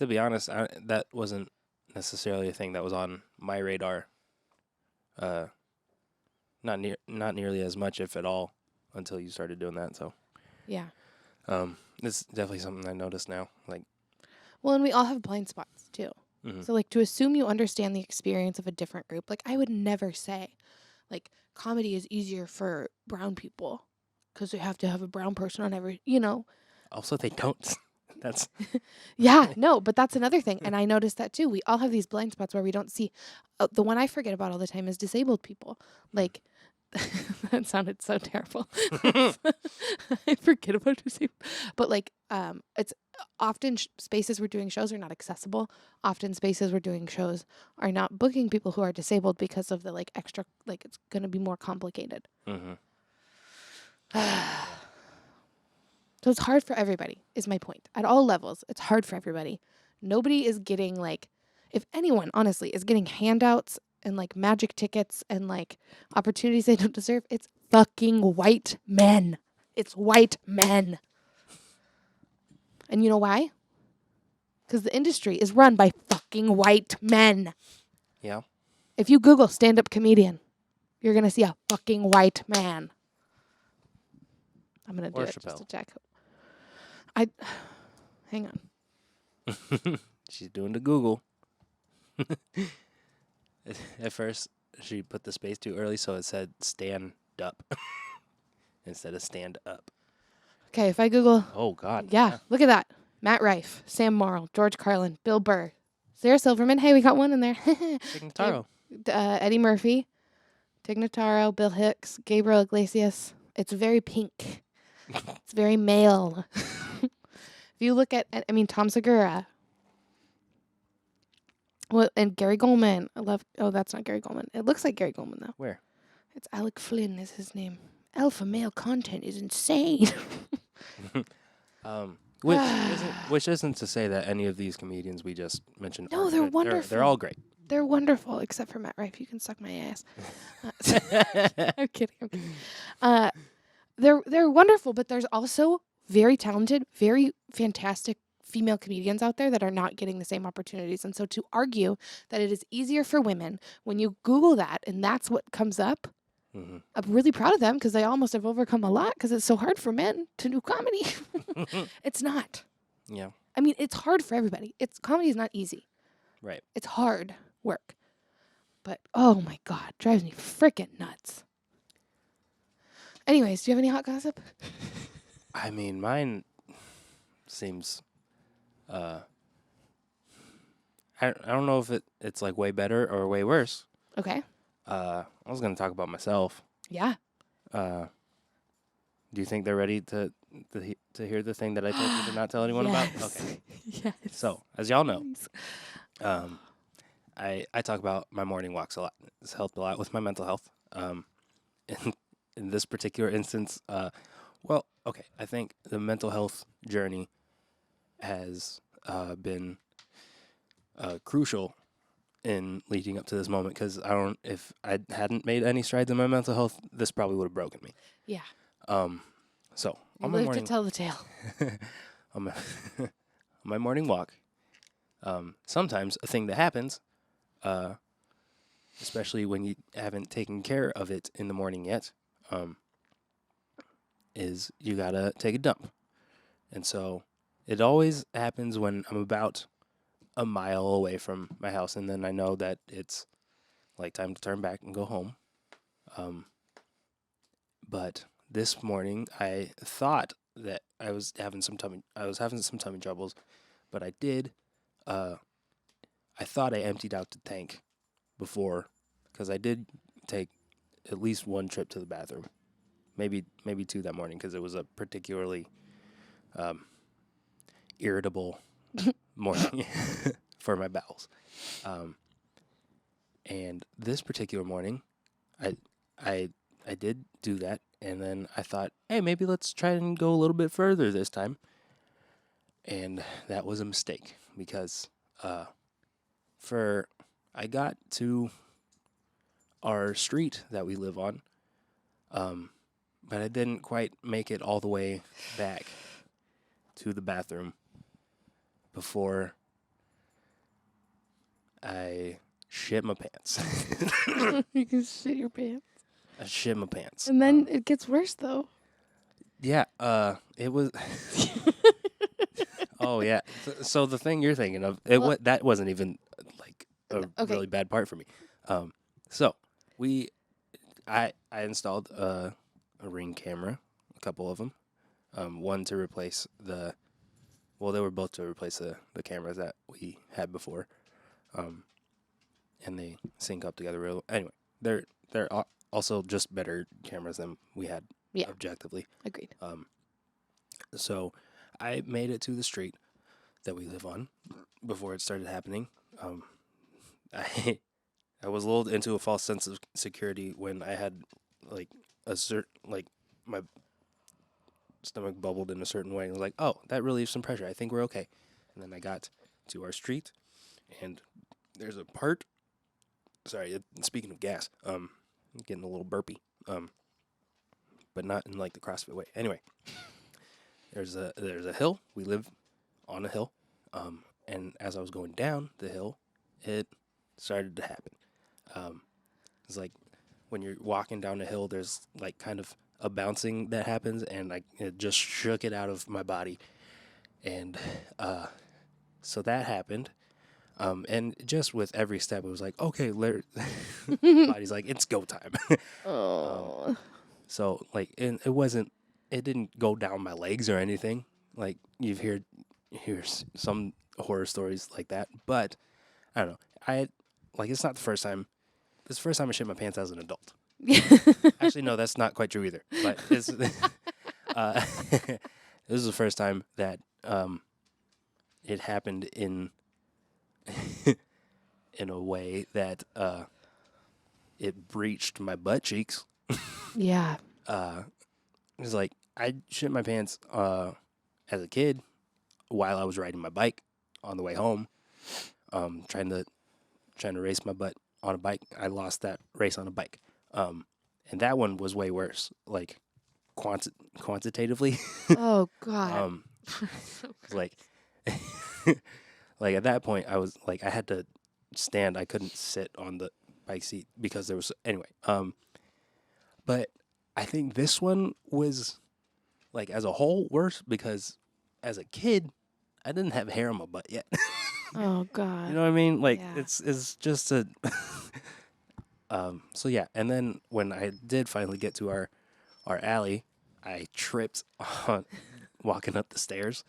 to be honest, that wasn't necessarily a thing that was on my radar. Not nearly as much, if at all, until you started doing that. So Yeah. it's definitely something I notice now. Like, Well, and we all have blind spots too. mhm. So like to assume you understand the experience of a different group, like I would never say, like comedy is easier for brown people because they have to have a brown person on every, Also they don't. That's Yeah, no, but that's another thing. And I noticed that too. We all have these blind spots where we don't see. The one I forget about all the time is disabled people. Like, that sounded so terrible. I forget about disabled. But like, it's often spaces we're doing shows are not accessible. Often spaces we're doing shows are not booking people who are disabled because of the like extra, like it's going to be more complicated. mm-hmm. So it's hard for everybody, is my point. At all levels, it's hard for everybody. Nobody is getting, like, if anyone, honestly, is getting handouts and, like, magic tickets and, like, opportunities they don't deserve, it's fucking white men. It's white men. And you know why? Because the industry is run by fucking white men. Yeah. If you Google stand-up comedian, you're going to see a fucking white man. I'm going to do it just to check. Hang on. She's doing the Google. At first, she put the space too early, so it said stand up instead of stand up. Okay, if I Google. Oh, God. Yeah, look at that. Matt Rife, Sam Morrill, George Carlin, Bill Burr, Sarah Silverman. Hey, we got one in there. Tignataro. Eddie Murphy, Tig Notaro, Bill Hicks, Gabriel Iglesias. It's very pink. It's very male. If you look at, Tom Segura. Well, and Gary Goldman. That's not Gary Goldman. It looks like Gary Goldman, though. Where? It's Alec Flynn is his name. Alpha male content is insane. Which isn't to say that any of these comedians we just mentioned No, aren't they're good. wonderful. They're all great. They're wonderful, except for Matt Rife. You can suck my ass. I'm kidding. They're wonderful, but there's also very talented, very fantastic female comedians out there that are not getting the same opportunities. And so to argue that it is easier for women, when you Google that and that's what comes up, Mm-hmm. I'm really proud of them because they almost have overcome a lot because it's so hard for men to do comedy. It's not. Yeah. I mean, it's hard for everybody. Comedy is not easy. Right. It's hard work. But, oh my God, drives me freaking nuts. Anyways, do you have any hot gossip? I mean, mine seems, I don't know if it's like way better or way worse. Okay. I was going to talk about myself. Yeah. Do you think they're ready to hear the thing that I told you to not tell anyone about? Okay. Yes. So, as y'all know, I talk about my morning walks a lot. It's helped a lot with my mental health. In this particular instance, I think the mental health journey has been crucial in leading up to this moment because if I hadn't made any strides in my mental health, this probably would have broken me. Yeah. So You on my live morning to tell the tale. on my on my morning walk, sometimes a thing that happens, especially when you haven't taken care of it in the morning yet, is you gotta take a dump. And so it always happens when I'm about a mile away from my house, and then I know that it's like time to turn back and go home. But this morning I thought that I was having some tummy troubles, but I did. I thought I emptied out the tank before, because I did take at least one trip to the bathroom, maybe two that morning, because it was a particularly irritable morning for my bowels. And this particular morning, I did do that, and then I thought, hey, maybe let's try and go a little bit further this time. And that was a mistake because I got to our street that we live on, but I didn't quite make it all the way back to the bathroom before I shit my pants. You can shit your pants. I shit my pants. And then it gets worse, though. Yeah, it was. Oh yeah. So the thing you're thinking of, that wasn't even like a really bad part for me. So I installed a Ring camera, a couple of them. One to replace they were both to replace the cameras that we had before. And they sync up together real. Anyway, they're also just better cameras than we had. Yeah. Objectively. Agreed. So I made it to the street that we live on before it started happening. I was lulled into a false sense of security when I had my stomach bubbled in a certain way. And I was like, oh, that relieves some pressure. I think we're okay. And then I got to our street, and there's a part. Sorry, speaking of gas, I'm getting a little burpy. But not in like the CrossFit way. Anyway, there's a hill. We live on a hill. And as I was going down the hill, it started to happen. It's like when you're walking down a hill, there's like kind of a bouncing that happens, and it just shook it out of my body. And so that happened. And just with every step, it was like, okay, body's like, it's go time. Oh. So like, it didn't go down my legs or anything. Like you've hear some horror stories like that, but I don't know. It's not the first time. It's the first time I shit my pants as an adult. Actually, no, that's not quite true either. But this is the first time that it happened in a way that it breached my butt cheeks. Yeah. It was like I shit my pants as a kid while I was riding my bike on the way home, trying to race my butt on a bike. I lost that race on a bike, and that one was way worse, like quantitatively. Oh God. Like, like at that point, I was like, I had to stand. I couldn't sit on the bike seat because there was anyway. But I think this one was like as a whole worse because as a kid, I didn't have hair on my butt yet. Oh God. You know what I mean? Like Yeah. it's just a. So yeah, and then when I did finally get to our alley, I tripped on walking up the stairs.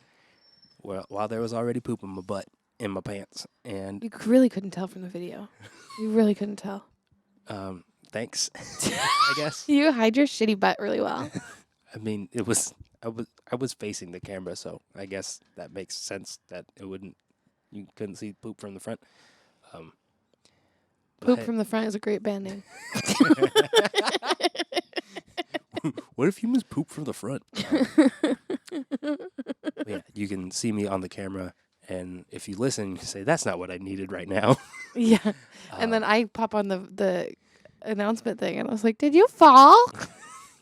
While there was already poop in my butt in my pants, and You really couldn't tell from the video. You really couldn't tell. Thanks, I guess. You hide your shitty butt really well. I mean, I was facing the camera, so I guess that makes sense that you couldn't see poop from the front. Poop from the front is a great band name. What if you miss poop from the front? Yeah, you can see me on the camera, And if you listen, you say, that's not what I needed right now. Yeah. And then I pop on the announcement thing, and I was like, did you fall?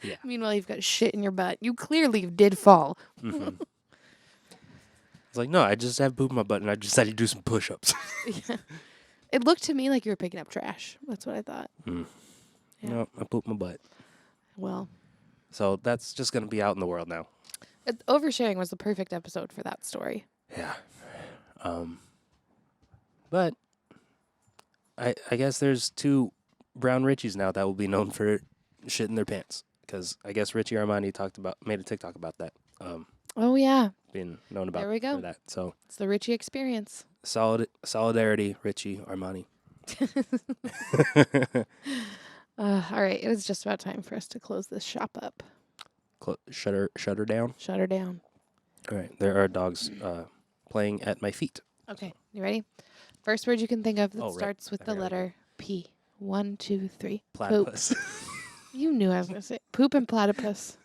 Yeah. Meanwhile, you've got shit in your butt. You clearly did fall. Mm-hmm. It's like, no, I just have poop in my butt, and I decided to do some push-ups. Yeah. It looked to me like you were picking up trash. That's what I thought. Mm. Yeah. No, I pooped my butt. Well, So that's just going to be out in the world now. Oversharing was the perfect episode for that story. Yeah. But I guess there's 2 Brown Richies now that will be known for shit in their pants. Because I guess Richie Armani made a TikTok about that. Oh, yeah. Being known about There we go. for that. So It's the Richie experience. solidarity, Richie Armani. All right. It is just about time for us to close this shop up. Shut her down. Shut her down. All right. There are dogs playing at my feet. Okay. You ready? First word you can think of that right. starts with the Here we go. letter P. 1, 2, 3. Platypus. Poop. You knew I was going to say poop and platypus.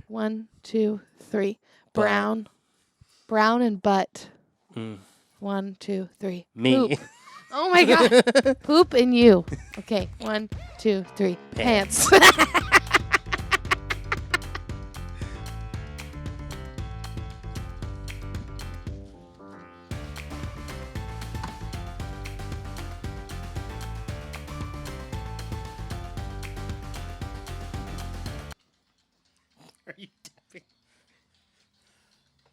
1, 2, 3. Butt. Brown. Brown and butt. Mm. 1, 2, 3. Me. Poop. Oh my God. Poop and you. Okay. 1, 2, 3. Pants. Pants.